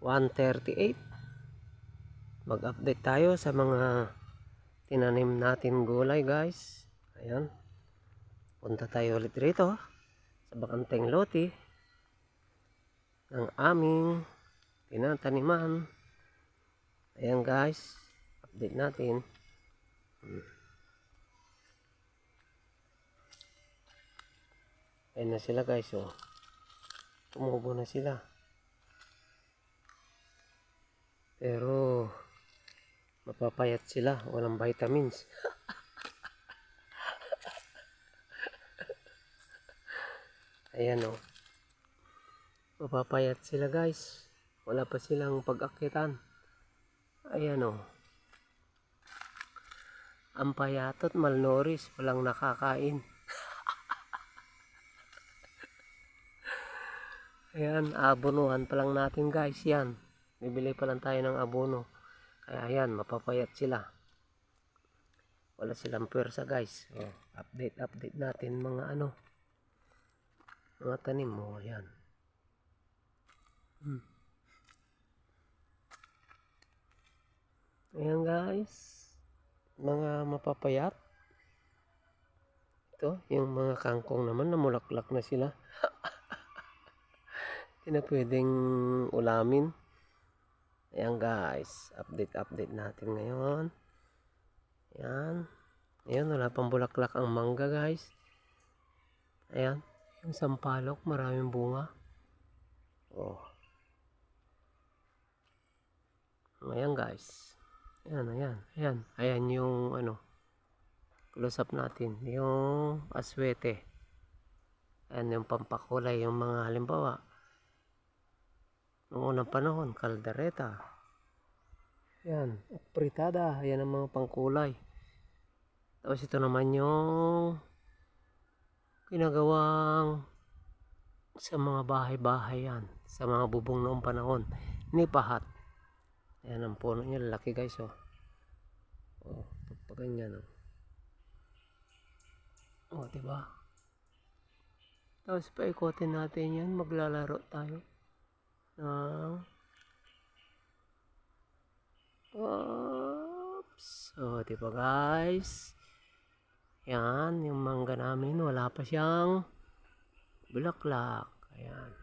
1:38. Mag-update tayo sa mga tinanim natin gulay, guys. Ayan. Punta tayo ulit rito sa bakanteng lote ng aming tinataniman. Ayan, guys. Update natin. Ayan na sila, guys. Oh. Tumubo na sila. Pero mapapayat sila, walang vitamins. Ayan o. Mapapayat sila, guys. Wala pa silang pag-akitan. Ayan o. Ang payatot, malnourished, walang nakakain. Ayan, abonuhan pa lang natin, guys. Yan. Bibili pa lang tayo ng abono. Kaya ayan, mapapayat sila. Wala silang pwersa, guys. Oh, update natin mga mga tanim mo. Ayan. Ayan, guys. Mga mapapayat. Ito, yung mga kangkong naman, namulaklak na sila. Hindi na pwedeng ulamin. Ayan, guys. Update natin ngayon. Ayan. Ayan, wala pang bulaklak ang mangga, guys. Ayan. Yung sampalok, maraming bunga. Oh. Ayan, guys. Ayan. Ayan yung close up natin. Yung aswete. Ayan yung pampakulay. Yung mga halimbawa. Noong unang panahon, kaldereta. Ayan, apritada. Ayan ang mga pangkulay. Tapos ito naman yung ginagawang sa mga bahay-bahay yan. Sa mga bubong noong panahon. Nipahat. Ayan ang puno niya. Laki, guys, oh. Oh, pagpaganyan, oh. Oh, diba? Tapos paikotin natin yan. Maglalaro tayo. Oops. So, diba, guys? Yan, yung mangga namin, wala pa siyang bulaklak. Ayan.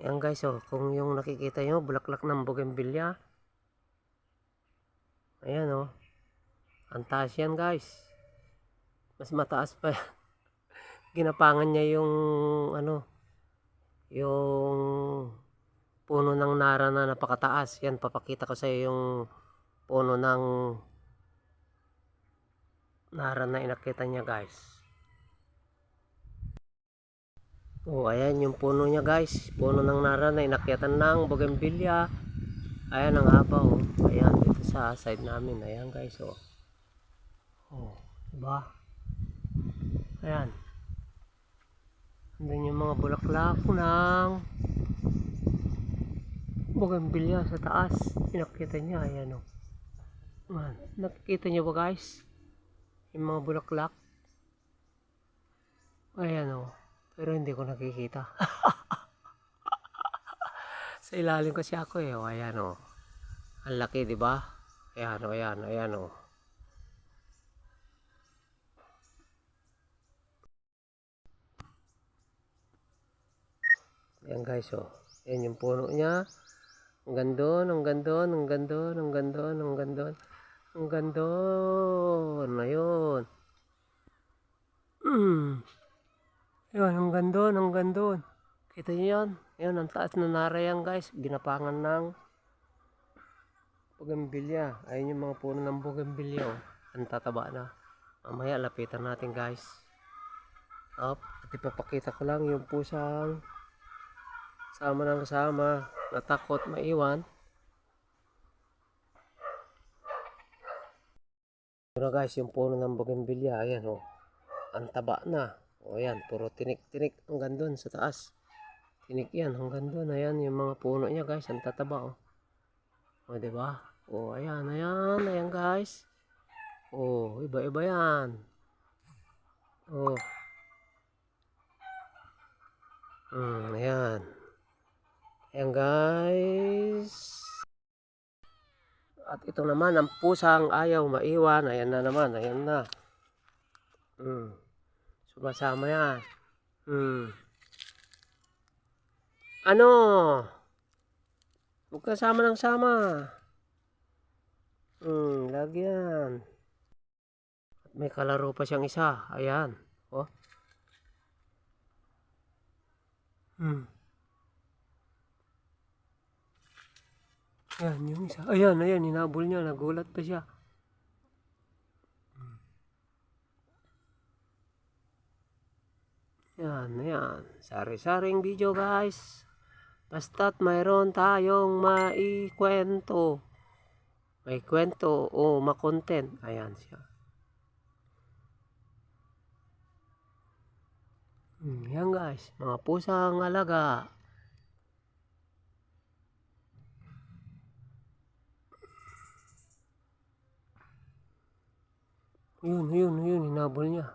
Ayan, guys, oh, kung yung nakikita nyo, bulaklak ng bougainvillea. Ayan, oh. Ang taas yan, guys. Mas mataas pa. Ginapangan niya yung, yung puno ng nara na napakataas. Yan, papakita ko sa iyo yung puno ng nara na inakita niya, guys. Oh, ayan yung puno niya, guys. Puno ng nara na inakyatan ng bougainvillea. Ayan ang haba, oh. Ayan, dito sa side namin. Ayan, guys, oh. Oh, diba? Ayan. Andun yung mga bulaklak ng bougainvillea sa taas. Inakyatan niya, ayan, oh. Man, nakikita niyo ba, guys? Yung mga bulaklak. Ayan, oh. Pero hindi ko nakikita. Sa ilalim kasi ako, eh. O, ayan, oh. Ang laki, di ba? Ayan, oh, ayan, oh. Ayan, guys, oh. Ayan yung puno niya. Ang gandon. Ayun. Ayun, ang gandon. Kita niyo yan? Ayun, ang taas na nara yan, guys. Ginapangan ng bougainvillea. Ayun yung mga puno ng bougainvillea, oh. Ang tataba na. Mamaya, lapitan natin, guys. Up. At ipapakita ko lang yung pusang sama ng kasama. Natakot maiwan. Pero guys, yung puno ng bougainvillea, ayan, oh. Ang taba na. O, ayan, puro tinik-tinik hanggang doon sa taas. Tinik yan hanggang doon. Ayan, yung mga puno niya, guys. Ang tataba, oh. O, diba? O, ayan, guys. O, iba-iba yan. O. Ayan. Ayan guys. At ito naman ang pusang ayaw maiwan. Ayan na naman. Ayan na. Sumasama yan. Ano? Huwag ka sama ng sama. Lagi yan. At may kalaro pa siyang isa. Ayan. Oh. Ayan, yung isa. Ayan, hinabol niya. Nagulat pa siya. Ayan. Sari-saring video guys. Basta't mayroon tayong maikwento. May kwento o makontent. Ayan siya. Yan guys. Mga pusang alaga. Yun. Hinabol niya.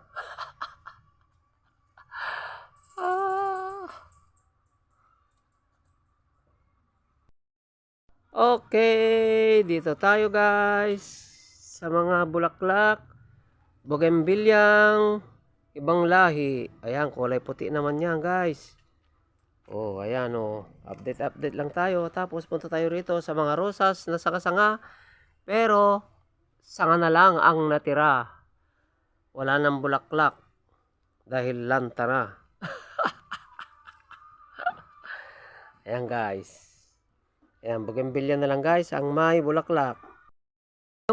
Okay, dito tayo guys sa mga bulaklak, bougainvilleang ibang lahi. Ayan, kulay puti naman yan guys. Oh, ayan oh. Update lang tayo. Tapos punta tayo rito sa mga rosas na sanga-sanga. Pero sanga na lang ang natira. Wala nang bulaklak dahil lanta na. Ayan guys. Ayan, bougainvillea na lang guys ang may bulaklak.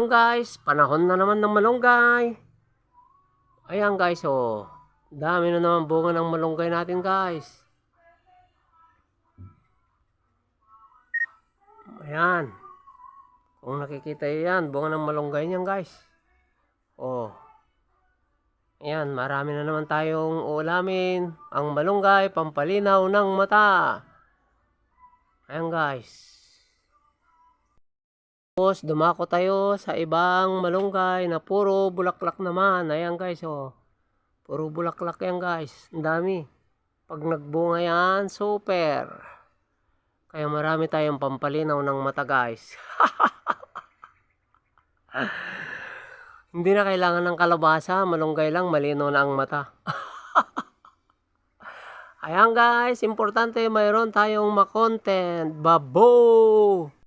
Ayan guys, panahon na naman ng malunggay. Ayan guys, oh. Dami na naman bunga ng malunggay natin guys. Ayan. Kung nakikita yan, bunga ng malunggay niyan guys. Oh. Ayan, marami na naman tayong uulamin. Ang malunggay, pampalinaw ng mata. Ayan guys. Tapos dumako tayo sa ibang malunggay na puro bulaklak naman. Ayan guys, oh. Puro bulaklak yan guys. Ang dami. Pag nagbunga yan, super. Kaya marami tayong pampalinaw ng mata guys. Hindi na kailangan ng kalabasa. Malunggay lang, malinaw na ang mata. Ayan guys, importante mayroon tayong ma-content. Babo!